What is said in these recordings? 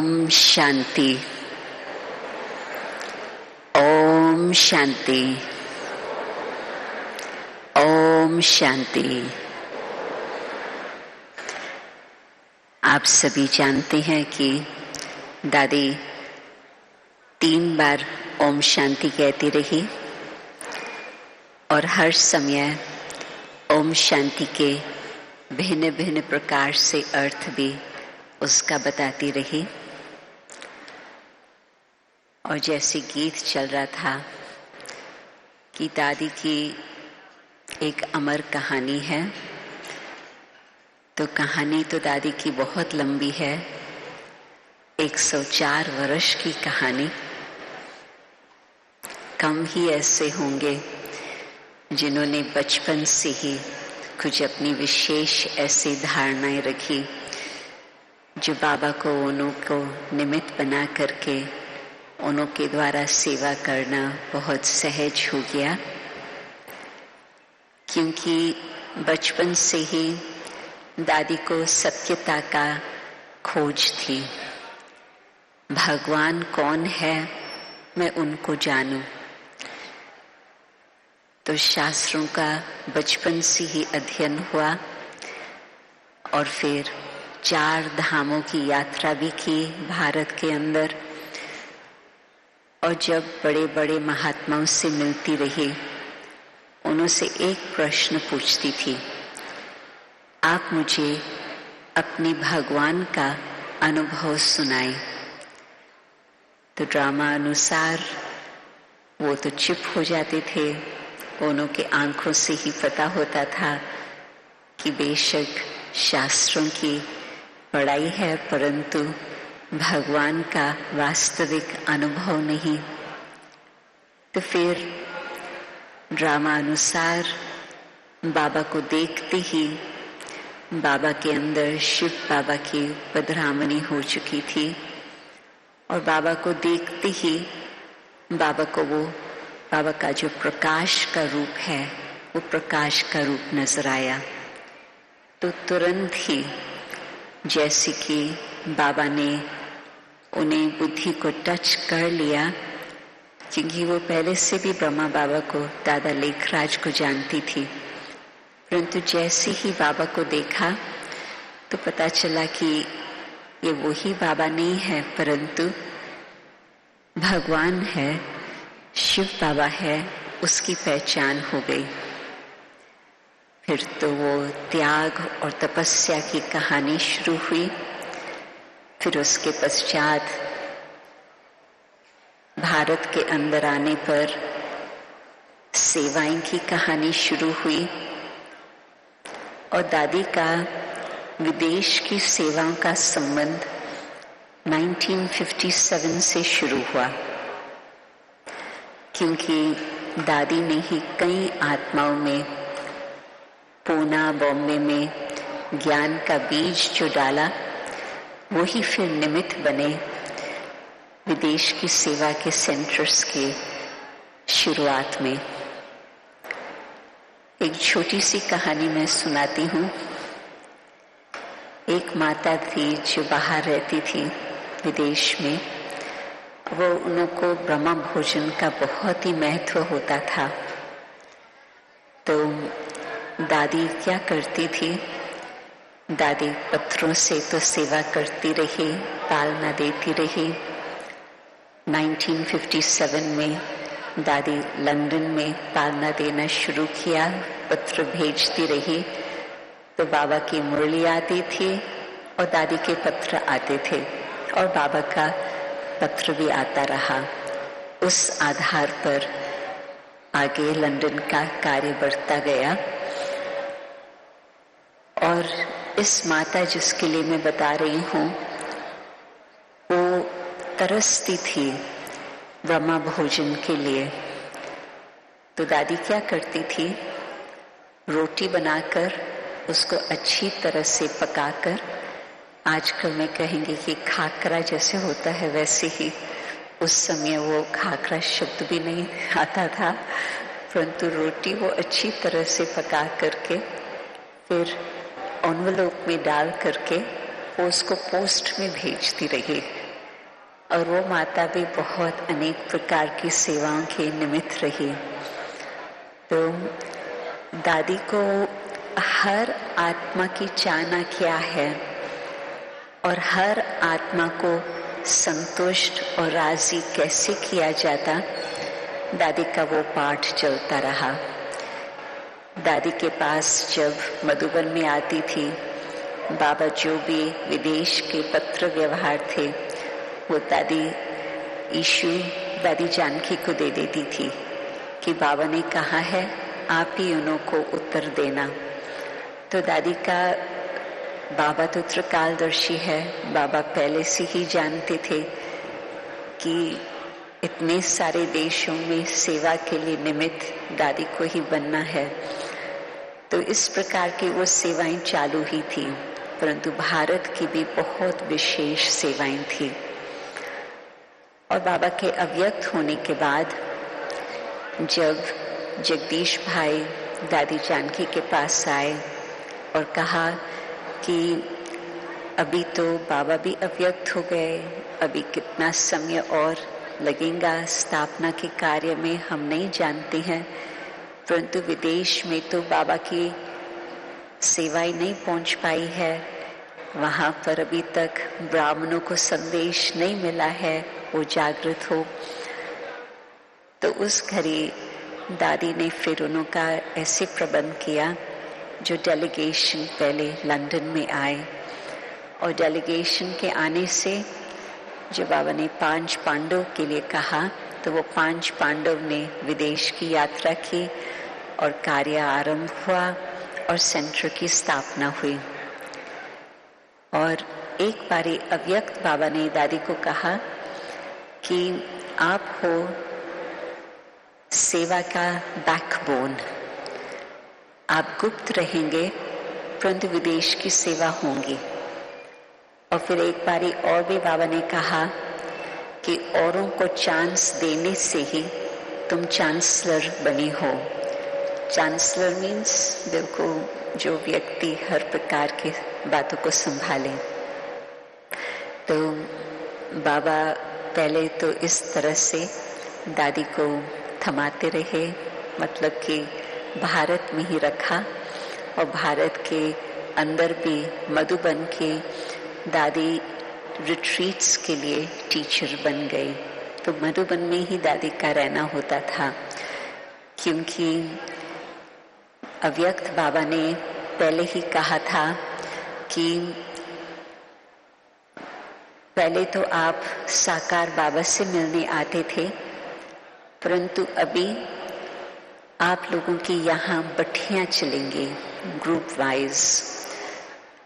ओम शांति। ओम शांति। ओम शांति। आप सभी जानते हैं कि दादी 3 बार ओम शांति कहती रही और हर समय ओम शांति के भिन्न भिन्न प्रकार से अर्थ भी उसका बताती रही। और जैसे गीत चल रहा था कि दादी की एक अमर कहानी है, तो कहानी तो दादी की बहुत लंबी है, 104 वर्ष की कहानी। कम ही ऐसे होंगे जिन्होंने बचपन से ही कुछ अपनी विशेष ऐसी धारणाएं रखी जो बाबा को उनको निमित्त बना करके उन्हों के द्वारा सेवा करना बहुत सहज हो गया। क्योंकि बचपन से ही दादी को सत्यता का खोज थी। भगवान कौन है मैं उनको जानूं। तो शास्त्रों का बचपन से ही अध्ययन हुआ और फिर 4 धामों की यात्रा भी की भारत के अंदर। और जब बड़े बड़े महात्माओं से मिलती रही, उनसे एक प्रश्न पूछती थी, आप मुझे अपने भगवान का अनुभव सुनाएं। तो ड्रामा अनुसार वो तो चुप हो जाते थे। उन्हों के आंखों से ही पता होता था कि बेशक शास्त्रों की पढ़ाई है, परंतु भगवान का वास्तविक अनुभव नहीं। तो फिर ड्रामा अनुसार बाबा को देखते ही बाबा के अंदर शिव बाबा की पधरामनी हो चुकी थी और बाबा को देखते ही बाबा को वो बाबा का जो प्रकाश का रूप है वो प्रकाश का रूप नजर आया। तो तुरंत ही जैसे कि बाबा ने उन्हें बुद्धि को टच कर लिया, क्योंकि वो पहले से भी ब्रह्मा बाबा को, दादा लेखराज को जानती थी, परंतु जैसे ही बाबा को देखा तो पता चला कि ये वही बाबा नहीं है, परंतु भगवान है, शिव बाबा है, उसकी पहचान हो गई। फिर तो वो त्याग और तपस्या की कहानी शुरू हुई। फिर उसके पश्चात भारत के अंदर आने पर सेवाएं की कहानी शुरू हुई और दादी का विदेश की सेवाओं का संबंध 1957 से शुरू हुआ। क्योंकि दादी ने ही कई आत्माओं में पूना, बॉम्बे में ज्ञान का बीज जो डाला, वो ही फिर निमित्त बने विदेश की सेवा के सेंटर्स के शुरुआत में। एक छोटी सी कहानी मैं सुनाती हूँ। एक माता थी जो बाहर रहती थी विदेश में। वो उनको ब्रह्म भोजन का बहुत ही महत्व होता था। तो दादी क्या करती थी, दादी पत्थरों से तो सेवा करती रही, पालना देती रही। 1957 में दादी लंदन में पालना देना शुरू किया, पत्र भेजती रही। तो बाबा की मुरली आती थी और दादी के पत्र आते थे और बाबा का पत्र भी आता रहा। उस आधार पर आगे लंदन का कार्य बढ़ता गया। और इस माता जिसके लिए मैं बता रही हूँ, वो तरसती थी ब्रह्मा भोजन के लिए। तो दादी क्या करती थी, रोटी बनाकर उसको अच्छी तरह से पकाकर, आजकल में कहेंगे कि खाकरा जैसे होता है, वैसे ही उस समय वो खाकरा शब्द भी नहीं आता था, परंतु रोटी वो अच्छी तरह से पका करके फिर एनवेलप में डाल करके वो उसको पोस्ट में भेजती रही और वो माता भी बहुत अनेक प्रकार की सेवाओं के निमित्त रही। तो दादी को हर आत्मा की चाहना क्या है और हर आत्मा को संतुष्ट और राजी कैसे किया जाता, दादी का वो पाठ चलता रहा। दादी के पास जब मधुबन में आती थी, बाबा जो भी विदेश के पत्र व्यवहार थे वो दादी ईशु दादी जानकी को दे देती थी कि बाबा ने कहा है आप ही उन्हों को उत्तर देना। तो दादी का बाबा तो त्रिकालदर्शी है, बाबा पहले से ही जानते थे कि इतने सारे देशों में सेवा के लिए निमित्त दादी को ही बनना है। तो इस प्रकार की वो सेवाएं चालू ही थी, परंतु भारत की भी बहुत विशेष सेवाएं थी। और बाबा के अव्यक्त होने के बाद जब जगदीश भाई दादी जानकी के पास आए और कहा कि अभी तो बाबा भी अव्यक्त हो गए, अभी कितना समय और लगेगा स्थापना के कार्य में हम नहीं जानते हैं, परंतु विदेश में तो बाबा की सेवाएं नहीं पहुंच पाई है, वहाँ पर अभी तक ब्राह्मणों को संदेश नहीं मिला है वो जागृत हो। तो उस घड़ी दादी ने फिर उनका ऐसे प्रबंध किया, जो डेलीगेशन पहले लंदन में आए और डेलीगेशन के आने से जो बाबा ने 5 पांडव के लिए कहा, तो वो 5 पांडव ने विदेश की यात्रा की और कार्य आरंभ हुआ और सेंटर की स्थापना हुई। और एक बारी अव्यक्त बाबा ने दादी को कहा कि आप हो सेवा का बैकबोन, आप गुप्त रहेंगे परंतु विदेश की सेवा होंगी। और फिर एक बारी और भी बाबा ने कहा कि औरों को चांस देने से ही तुम चांसलर बनी हो। चांसलर मीन्स बिल्कुल जो व्यक्ति हर प्रकार की बातों को संभाले। तो बाबा पहले तो इस तरह से दादी को थमाते रहे, मतलब कि भारत में ही रखा और भारत के अंदर भी मधुबन के दादी रिट्रीट्स के लिए टीचर बन गई। तो मधुबन में ही दादी का रहना होता था, क्योंकि अव्यक्त बाबा ने पहले ही कहा था कि पहले तो आप साकार बाबा से मिलने आते थे, परंतु अभी आप लोगों की यहाँ बठियाँ चलेंगी ग्रुप वाइज।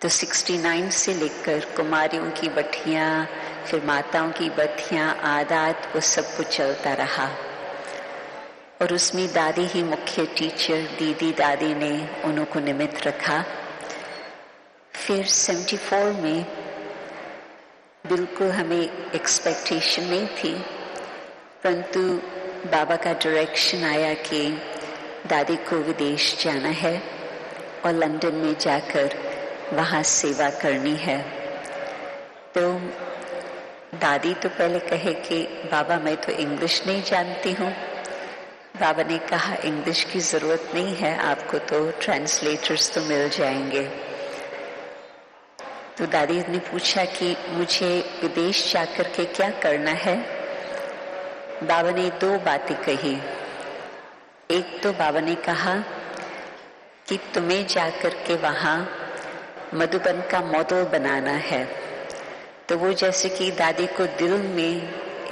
तो 69 से लेकर कुमारियों की बठियाँ, फिर माताओं की बठियाँ, आदात, वो सब कुछ चलता रहा। और उसमें दादी ही मुख्य टीचर, दीदी दादी ने उनको निमित्त रखा। फिर 74 में बिल्कुल हमें एक्सपेक्टेशन नहीं थी, परंतु बाबा का डायरेक्शन आया कि दादी को विदेश जाना है और लंदन में जाकर वहाँ सेवा करनी है। तो दादी तो पहले कहे कि बाबा मैं तो इंग्लिश नहीं जानती हूँ। बाबा ने कहा इंग्लिश की ज़रूरत नहीं है, आपको तो ट्रांसलेटर्स तो मिल जाएंगे। तो दादी ने पूछा कि मुझे विदेश जाकर के क्या करना है। बाबा ने 2 बातें कही। एक तो बाबा ने कहा कि तुम्हें जाकर के वहाँ मधुबन का मॉडल बनाना है। तो वो जैसे कि दादी को दिल में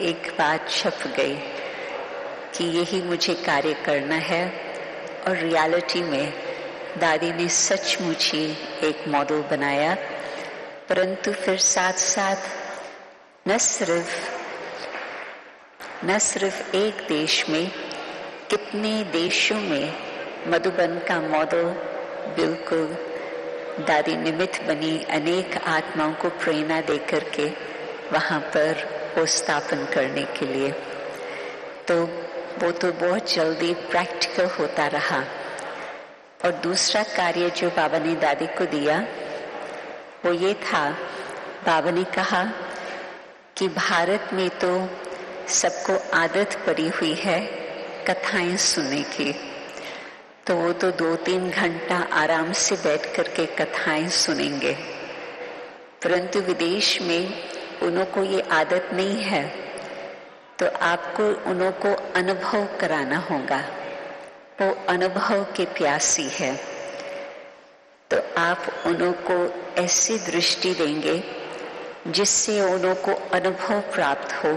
एक बात छप गई कि यही मुझे कार्य करना है। और रियलिटी में दादी ने सचमुच ही एक मॉडल बनाया, परंतु फिर साथ साथ न सिर्फ एक देश में, कितने देशों में मधुबन का मॉडल बिल्कुल दादी निमित्त बनी, अनेक आत्माओं को प्रेरणा देकर के वहाँ पर वो स्थापन करने के लिए। तो वो तो बहुत जल्दी प्रैक्टिकल होता रहा। और दूसरा कार्य जो बाबा ने दादी को दिया वो ये था, बाबा ने कहा कि भारत में तो सबको आदत पड़ी हुई है कथाएं सुनने की, तो वो तो 2-3 घंटा आराम से बैठ करके कथाएं सुनेंगे। परंतु विदेश में उन्हों को ये आदत नहीं है, तो आपको उन्हों को अनुभव कराना होगा। वो अनुभव के प्यासी है, तो आप उन्हों को ऐसी दृष्टि देंगे जिससे उन्हों को अनुभव प्राप्त हो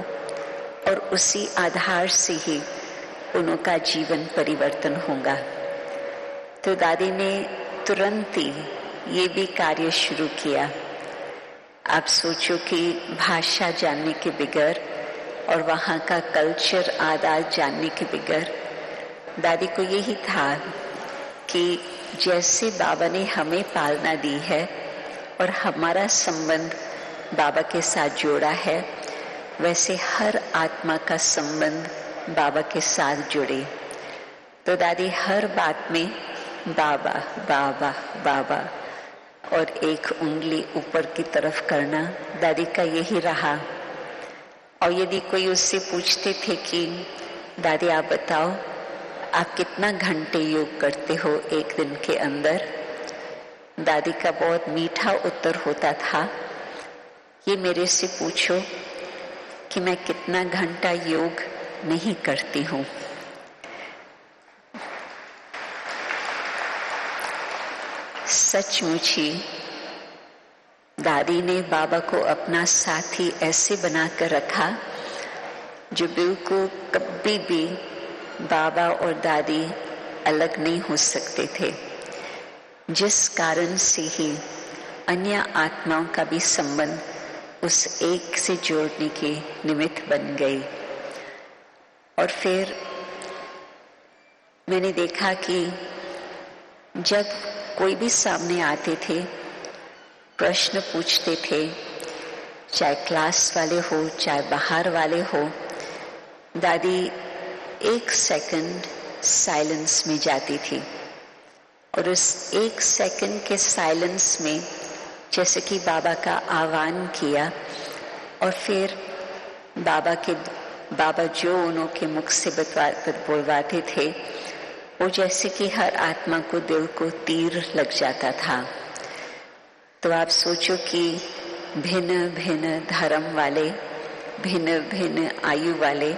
और उसी आधार से ही उन्हों का जीवन परिवर्तन होगा। तो दादी ने तुरंत ही ये भी कार्य शुरू किया। आप सोचो कि भाषा जानने के बगैर और वहाँ का कल्चर आदत जानने के बगैर दादी को यही था कि जैसे बाबा ने हमें पालना दी है और हमारा संबंध बाबा के साथ जोड़ा है, वैसे हर आत्मा का संबंध बाबा के साथ जुड़े। तो दादी हर बात में बाबा बाबा बाबा और एक उंगली ऊपर की तरफ करना दादी का यही रहा। और यदि कोई उससे पूछते थे कि दादी आप बताओ आप कितना घंटे योग करते हो एक दिन के अंदर, दादी का बहुत मीठा उत्तर होता था, ये मेरे से पूछो कि मैं कितना घंटा योग नहीं करती हूँ। सचमुच ही दादी ने बाबा को अपना साथी ऐसे बनाकर रखा जो बिल्कुल कभी भी बाबा और दादी अलग नहीं हो सकते थे, जिस कारण से ही अन्य आत्माओं का भी संबंध उस एक से जोड़ने के निमित्त बन गई। और फिर मैंने देखा कि जब कोई भी सामने आते थे, प्रश्न पूछते थे, चाहे क्लास वाले हो चाहे बाहर वाले हो, दादी 1 सेकंड साइलेंस में जाती थी और उस 1 सेकंड के साइलेंस में जैसे कि बाबा का आह्वान किया और फिर बाबा जो उन्हों के मुख से बोलवाते थे, वो जैसे कि हर आत्मा को दिल को तीर लग जाता था। तो आप सोचो कि भिन्न भिन्न धर्म वाले, भिन्न भिन्न आयु वाले,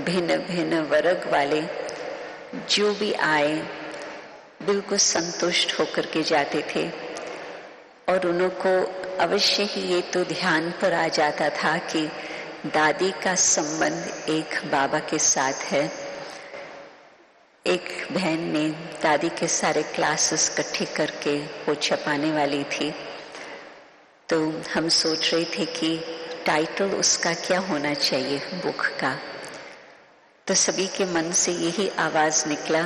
भिन्न भिन्न वर्ग वाले जो भी आए बिल्कुल संतुष्ट होकर के जाते थे और उन्हों को अवश्य ही ये तो ध्यान पर आ जाता था कि दादी का संबंध एक बाबा के साथ है। एक बहन ने दादी के सारे क्लासेस इकट्ठे करके वो छपाने वाली थी, तो हम सोच रहे थे कि टाइटल उसका क्या होना चाहिए बुक का। तो सभी के मन से यही आवाज निकला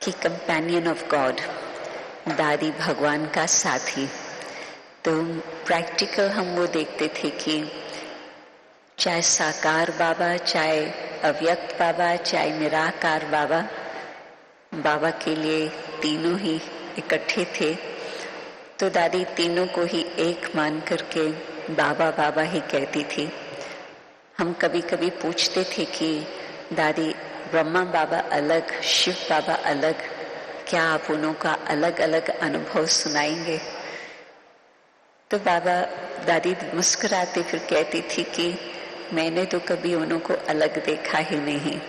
कि कंपेनियन ऑफ गॉड, दादी भगवान का साथी। तो प्रैक्टिकल हम वो देखते थे कि चाहे साकार बाबा, चाहे अव्यक्त बाबा, चाहे निराकार बाबा, बाबा के लिए तीनों ही इकट्ठे थे। तो दादी तीनों को ही एक मान करके बाबा बाबा ही कहती थी। हम कभी कभी पूछते थे कि दादी ब्रह्मा बाबा अलग, शिव बाबा अलग, क्या आप उन्हों का अलग अलग अनुभव सुनाएंगे? तो दादी मुस्कुराते फिर कहती थी कि मैंने तो कभी उन्हों को अलग देखा ही नहीं,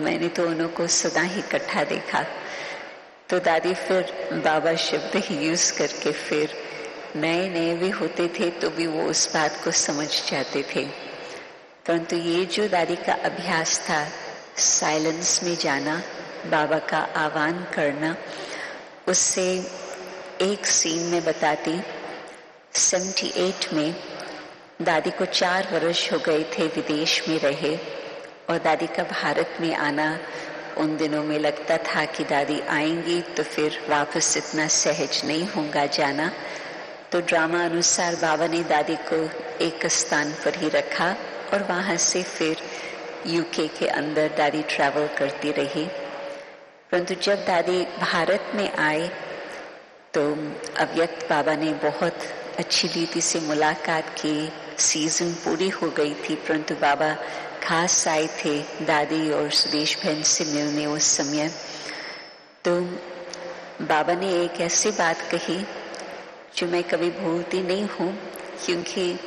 मैंने तो उन्हों को सदा ही इकट्ठा देखा। तो दादी फिर बाबा शब्द ही यूज करके फिर नए नए भी होते थे तो भी वो उस बात को समझ जाते थे। परंतु ये जो दादी का अभ्यास था, साइलेंस में जाना, बाबा का आह्वान करना, उससे एक सीन में बताती 78 में दादी को 4 वर्ष हो गए थे विदेश में रहे और दादी का भारत में आना उन दिनों में लगता था कि दादी आएंगी तो फिर वापस इतना सहज नहीं होगा जाना। तो ड्रामा अनुसार बाबा ने दादी को एक स्थान पर ही रखा और वहाँ से फिर यूके के अंदर दादी ट्रैवल करती रही। परंतु जब दादी भारत में आए तो अव्यक्त बाबा ने बहुत अच्छी रीति से मुलाकात की, सीजन पूरी हो गई थी, परंतु बाबा खास आए थे दादी और सुदेश बहन से मिलने उस समय। तो बाबा ने एक ऐसी बात कही जो मैं कभी भूलती नहीं हूँ, क्योंकि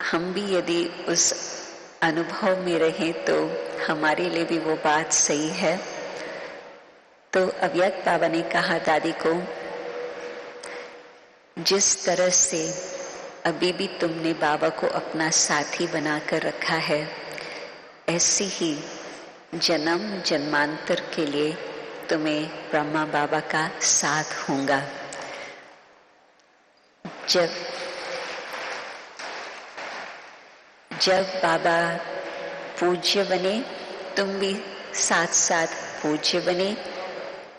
हम भी यदि उस अनुभव में रहें तो हमारे लिए भी वो बात सही है। तो अव्यक्त बाबा ने कहा दादी को, जिस तरह से अभी भी तुमने बाबा को अपना साथी बनाकर रखा है, ऐसे ही जन्म जन्मांतर के लिए तुम्हें ब्रह्मा बाबा का साथ होगा। जब बाबा पूज्य बने, तुम भी साथ साथ पूज्य बने,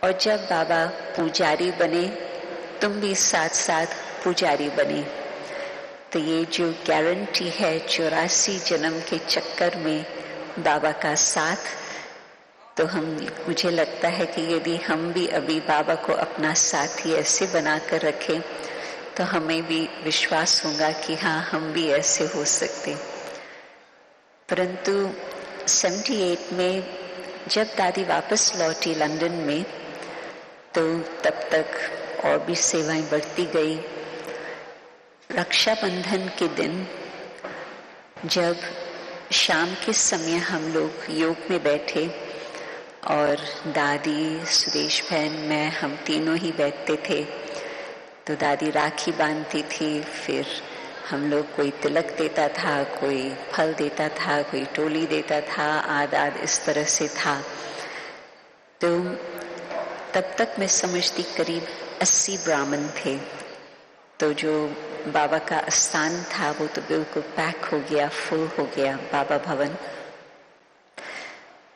और जब बाबा पुजारी बने, तुम भी साथ साथ पुजारी बने। तो ये जो गारंटी है 84 जन्म के चक्कर में बाबा का साथ, तो मुझे लगता है कि यदि हम भी अभी बाबा को अपना साथी ऐसे बनाकर रखें तो हमें भी विश्वास होगा कि हाँ, हम भी ऐसे हो सकते। परंतु 78 में जब दादी वापस लौटी लंदन में, तो तब तक और भी सेवाएं बढ़ती गई। रक्षाबंधन के दिन जब शाम के समय हम लोग योग में बैठे और दादी, सुदेश बहन, मैं, हम तीनों ही बैठते थे, तो दादी राखी बांधती थी, फिर हम लोग कोई तिलक देता था, कोई फल देता था, कोई टोली देता था, आद इस तरह से था। तो तब तक मैं समझती करीब 80 ब्राह्मण थे। तो जो बाबा का स्थान था वो तो बिल्कुल पैक हो गया, फुल हो गया बाबा भवन।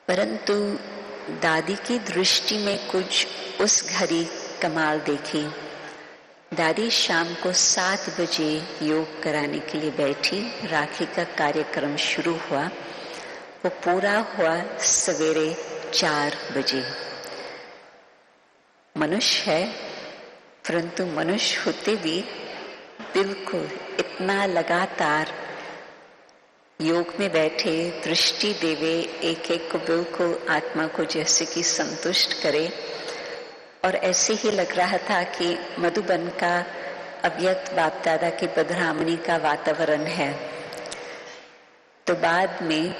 परंतु दादी की दृष्टि में कुछ उस घड़ी कमाल देखी। दादी शाम को 7 बजे योग कराने के लिए बैठी। राखी का कार्यक्रम शुरू हुआ, वो पूरा हुआ सवेरे 4 बजे। मनुष्य है, परंतु मनुष्य होते भी बिल्कुल इतना लगातार योग में बैठे, दृष्टि देवे, एक एक को बिल्कुल आत्मा को जैसे कि संतुष्ट करे। और ऐसे ही लग रहा था कि मधुबन का अव्यक्त बाप दादा के बदरामनी का वातावरण है। तो बाद में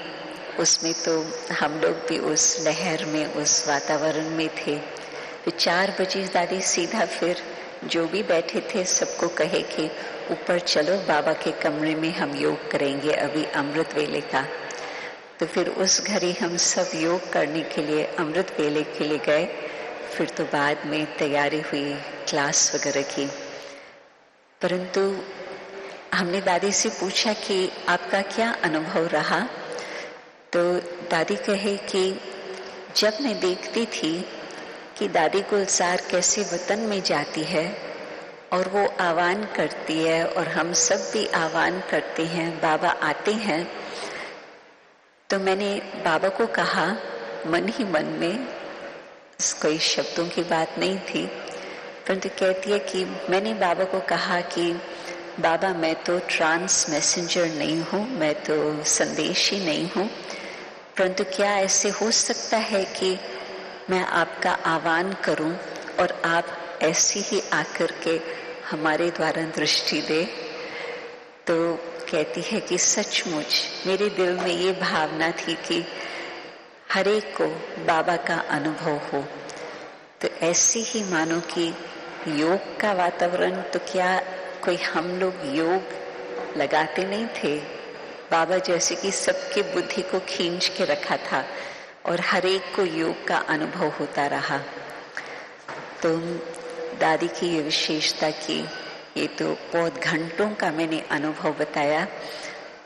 उसमें तो हम लोग भी उस लहर में, उस वातावरण में थे। तो 4 बजे दादी सीधा फिर जो भी बैठे थे सबको कहे कि ऊपर चलो, बाबा के कमरे में हम योग करेंगे अभी अमृत वेले का। तो फिर उस घड़ी हम सब योग करने के लिए अमृत वेले के लिए गए। फिर तो बाद में तैयारी हुई क्लास वगैरह की। परंतु हमने दादी से पूछा कि आपका क्या अनुभव रहा। तो दादी कहे कि जब मैं देखती थी कि दादी गुलजार कैसे वतन में जाती है और वो आह्वान करती है और हम सब भी आह्वान करते हैं, बाबा आते हैं, तो मैंने बाबा को कहा मन ही मन में, कोई शब्दों की बात नहीं थी, परंतु कहती है कि मैंने बाबा को कहा कि बाबा मैं तो ट्रांस मैसेंजर नहीं हूँ, मैं तो संदेशी नहीं हूँ, परंतु क्या ऐसे हो सकता है कि मैं आपका आह्वान करूं और आप ऐसी ही आकर के हमारे द्वारा दृष्टि दे। तो कहती है कि सचमुच मेरे दिल में ये भावना थी कि हर एक को बाबा का अनुभव हो। तो ऐसे ही मानो कि योग का वातावरण, तो क्या कोई हम लोग योग लगाते नहीं थे। बाबा जैसे कि सबके बुद्धि को खींच के रखा था और हर एक को योग का अनुभव होता रहा। तो दादी की ये विशेषता की, ये तो बहुत घंटों का मैंने अनुभव बताया,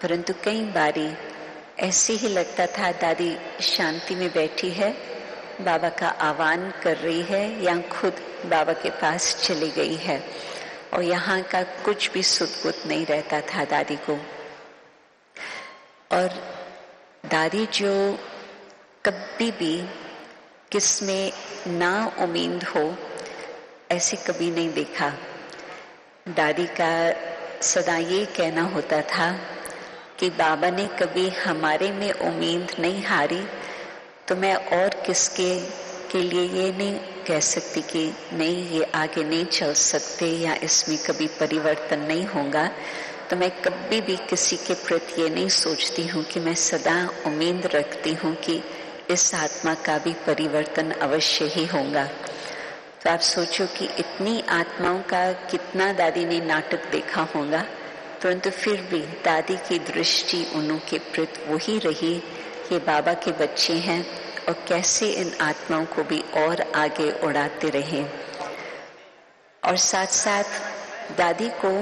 परंतु कई बारी ऐसे ही लगता था दादी शांति में बैठी है, बाबा का आह्वान कर रही है या खुद बाबा के पास चली गई है, और यहाँ का कुछ भी सुध-बुध नहीं रहता था दादी को। और दादी जो कभी भी किसमें ना उम्मीद हो, ऐसे कभी नहीं देखा। दादी का सदा ये कहना होता था कि बाबा ने कभी हमारे में उम्मीद नहीं हारी, तो मैं और किसके के लिए ये नहीं कह सकती कि नहीं ये आगे नहीं चल सकते या इसमें कभी परिवर्तन नहीं होगा। तो मैं कभी भी किसी के प्रति ये नहीं सोचती हूँ कि मैं सदा उम्मीद रखती हूँ कि इस आत्मा का भी परिवर्तन अवश्य ही होगा। तो आप सोचो कि इतनी आत्माओं का कितना दादी ने नाटक देखा होगा, परंतु फिर भी दादी की दृष्टि उनके प्रति वही रही कि बाबा के बच्चे हैं और कैसे इन आत्माओं को भी और आगे उड़ाते रहे। और साथ साथ दादी को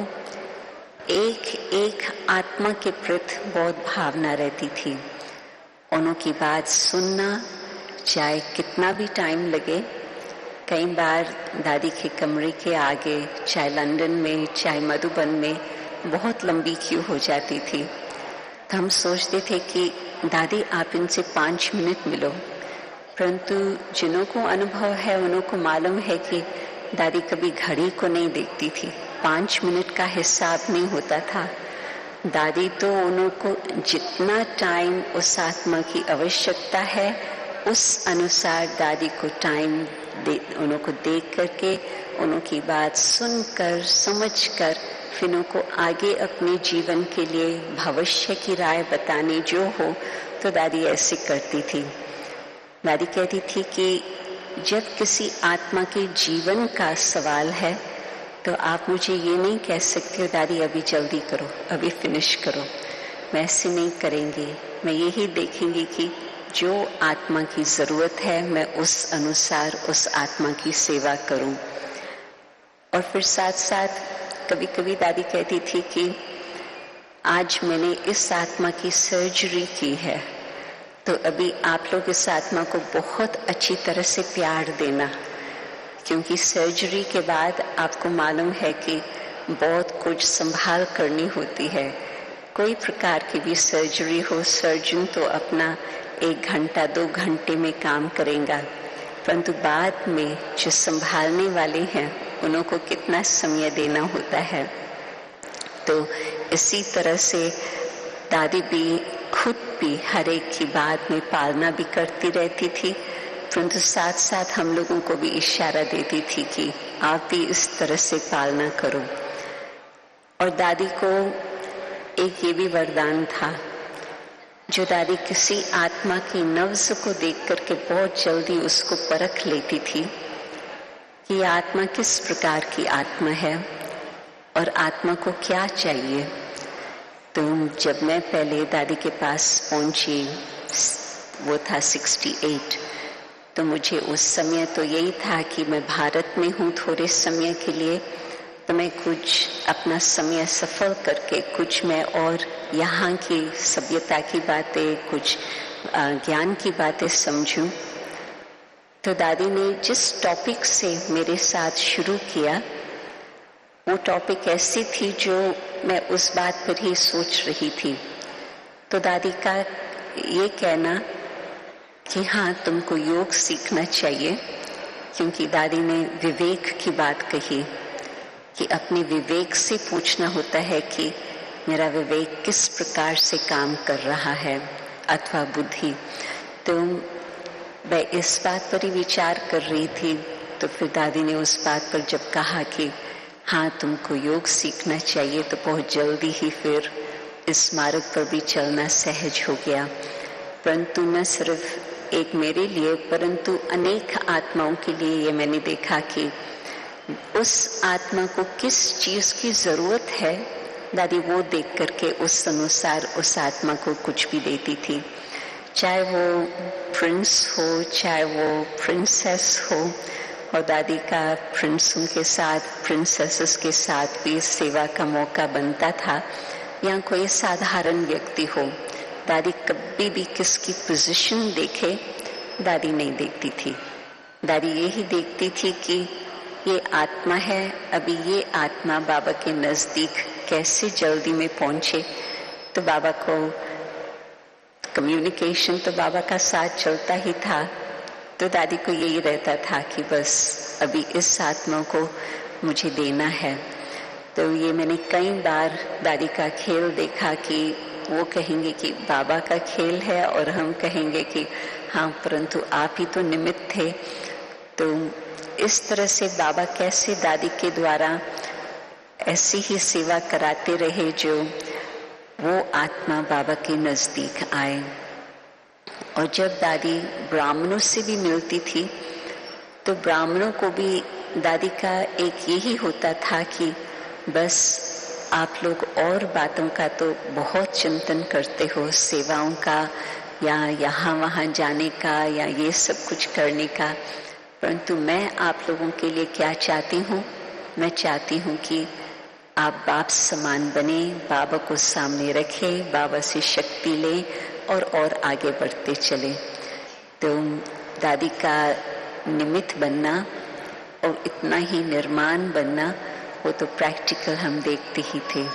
एक एक आत्मा के प्रति बहुत भावना रहती थी। उनकी बात सुनना, चाहे कितना भी टाइम लगे। कई बार दादी के कमरे के आगे, चाहे लंदन में चाहे मधुबन में, बहुत लंबी क्यू हो जाती थी। तो हम सोचते थे कि दादी आप इनसे 5 मिनट मिलो, परंतु जिन्हों को अनुभव है उन्हों को मालूम है कि दादी कभी घड़ी को नहीं देखती थी। 5 मिनट का हिसाब नहीं होता था। दादी तो उन्हों को जितना टाइम उस आत्मा की आवश्यकता है उस अनुसार दादी को टाइम उन्हों को देख करके, उनकी बात सुनकर समझकर फिर उनको आगे अपने जीवन के लिए भविष्य की राय बताने जो हो, तो दादी ऐसे करती थी। दादी कहती थी कि जब किसी आत्मा के जीवन का सवाल है तो आप मुझे ये नहीं कह सकते दादी अभी जल्दी करो, अभी फिनिश करो। मैं ऐसे नहीं करेंगी। मैं यही देखेंगी कि जो आत्मा की ज़रूरत है मैं उस अनुसार उस आत्मा की सेवा करूं। और फिर साथ साथ कभी कभी दादी कहती थी कि आज मैंने इस आत्मा की सर्जरी की है, तो अभी आप लोग इस आत्मा को बहुत अच्छी तरह से प्यार देना, क्योंकि सर्जरी के बाद आपको मालूम है कि बहुत कुछ संभाल करनी होती है। कोई प्रकार की भी सर्जरी हो, सर्जन तो अपना 1 घंटा 2 घंटे में काम करेगा, परंतु बाद में जो संभालने वाले हैं उन्हों को कितना समय देना होता है। तो इसी तरह से दादी भी खुद भी हर एक की बात में पालना भी करती रहती थी, परंतु साथ साथ हम लोगों को भी इशारा देती थी कि आप भी इस तरह से पालना करो। और दादी को एक ये भी वरदान था, जो दादी किसी आत्मा की नब्ज को देख करके बहुत जल्दी उसको परख लेती थी कि आत्मा किस प्रकार की आत्मा है और आत्मा को क्या चाहिए। तो जब मैं पहले दादी के पास पहुंची, वो था 68, तो मुझे उस समय तो यही था कि मैं भारत में हूँ थोड़े समय के लिए, तो मैं कुछ अपना समय सफल करके कुछ मैं और यहाँ की सभ्यता की बातें, कुछ ज्ञान की बातें समझूं। तो दादी ने जिस टॉपिक से मेरे साथ शुरू किया, वो टॉपिक ऐसी थी जो मैं उस बात पर ही सोच रही थी। तो दादी का ये कहना कि हाँ तुमको योग सीखना चाहिए, क्योंकि दादी ने विवेक की बात कही कि अपने विवेक से पूछना होता है कि मेरा विवेक किस प्रकार से काम कर रहा है, अथवा बुद्धि। तो मैं इस बात पर ही विचार कर रही थी, तो फिर दादी ने उस बात पर जब कहा कि हाँ तुमको योग सीखना चाहिए, तो बहुत जल्दी ही फिर इस मार्ग पर भी चलना सहज हो गया। परंतु न सिर्फ एक मेरे लिए, परंतु अनेक आत्माओं के लिए ये मैंने देखा कि उस आत्मा को किस चीज की जरूरत है, दादी वो देख करके उस अनुसार उस आत्मा को कुछ भी देती थी। चाहे वो प्रिंस हो, चाहे वो प्रिंसेस हो, और दादी का प्रिंसों के साथ, प्रिंसेसेस के साथ भी सेवा का मौका बनता था, या कोई साधारण व्यक्ति हो। दादी कभी भी किसकी पोजीशन देखे दादी नहीं देखती थी। दादी यही देखती थी कि ये आत्मा है, अभी ये आत्मा बाबा के नजदीक कैसे जल्दी में पहुंचे। तो बाबा को कम्युनिकेशन तो बाबा का साथ चलता ही था, तो दादी को यही रहता था कि बस अभी इस आत्मा को मुझे देना है। तो ये मैंने कई बार दादी का खेल देखा कि वो कहेंगे कि बाबा का खेल है और हम कहेंगे कि हाँ परंतु आप ही तो निमित्त थे। तो इस तरह से बाबा कैसे दादी के द्वारा ऐसी ही सेवा कराते रहे जो वो आत्मा बाबा के नजदीक आए। और जब दादी ब्राह्मणों से भी मिलती थी तो ब्राह्मणों को भी दादी का एक यही होता था कि बस आप लोग और बातों का तो बहुत चिंतन करते हो, सेवाओं का या यहाँ वहाँ जाने का या ये सब कुछ करने का, परंतु मैं आप लोगों के लिए क्या चाहती हूँ, मैं चाहती हूँ कि आप बाप समान बने, बाबा को सामने रखें, बाबा से शक्ति लें और आगे बढ़ते चले। तो दादी का निमित्त बनना और इतना ही निर्माण बनना वो तो प्रैक्टिकल हम देखते ही थे।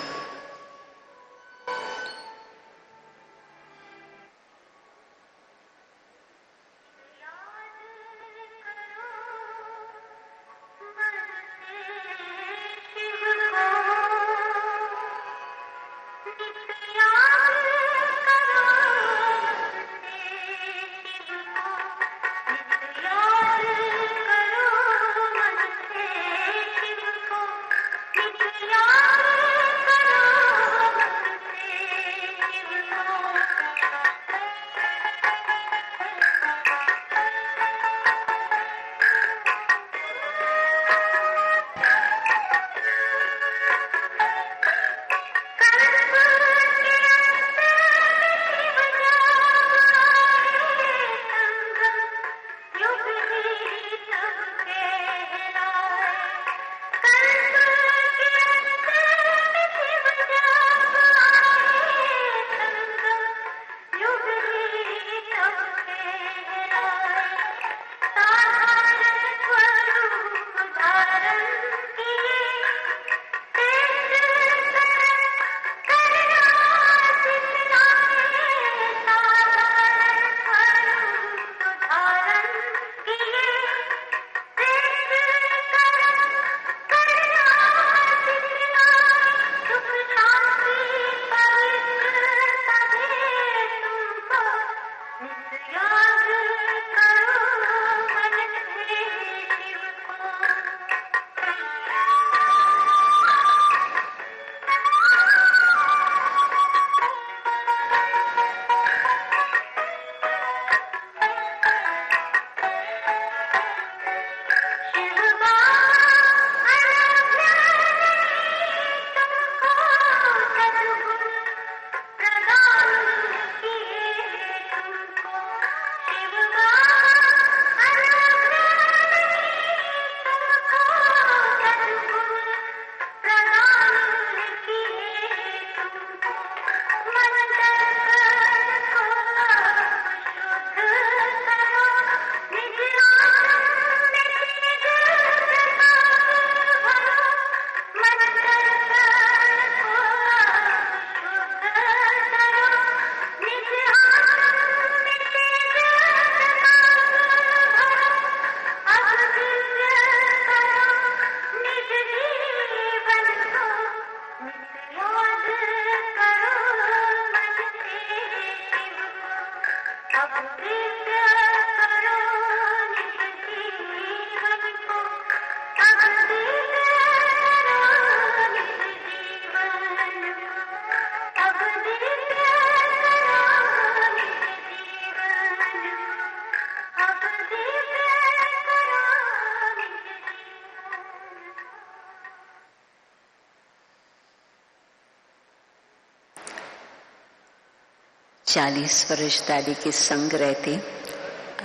चालीस वर्ष दादी के संग रहते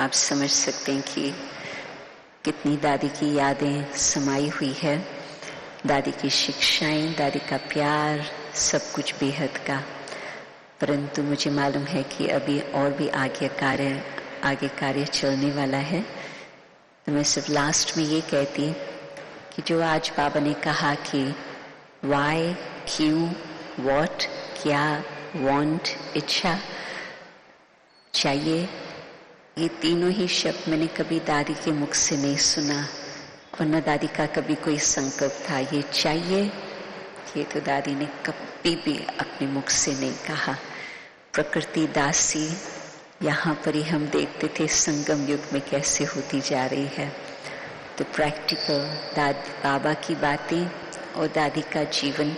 आप समझ सकते हैं कि कितनी दादी की यादें समाई हुई है, दादी की शिक्षाएं, दादी का प्यार, सब कुछ बेहद का। परंतु मुझे मालूम है कि अभी और भी आगे कार्य चलने वाला है। तो मैं सिर्फ लास्ट में ये कहती कि जो आज बाबा ने कहा कि वाई, क्यों, व्हाट, क्या, वांट, इच्छा, चाहिए, ये तीनों ही शब्द मैंने कभी दादी के मुख से नहीं सुना और न दादी का कभी कोई संकल्प था। ये चाहिए ये तो दादी ने कभी भी अपने मुख से नहीं कहा। प्रकृति दासी यहाँ पर ही हम देखते थे संगम युग में कैसे होती जा रही है। तो प्रैक्टिकल दादी बाबा की बातें और दादी का जीवन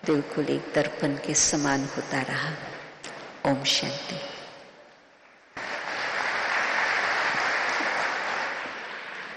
बिल्कुल एक दर्पण के समान होता रहा। ओम शांति।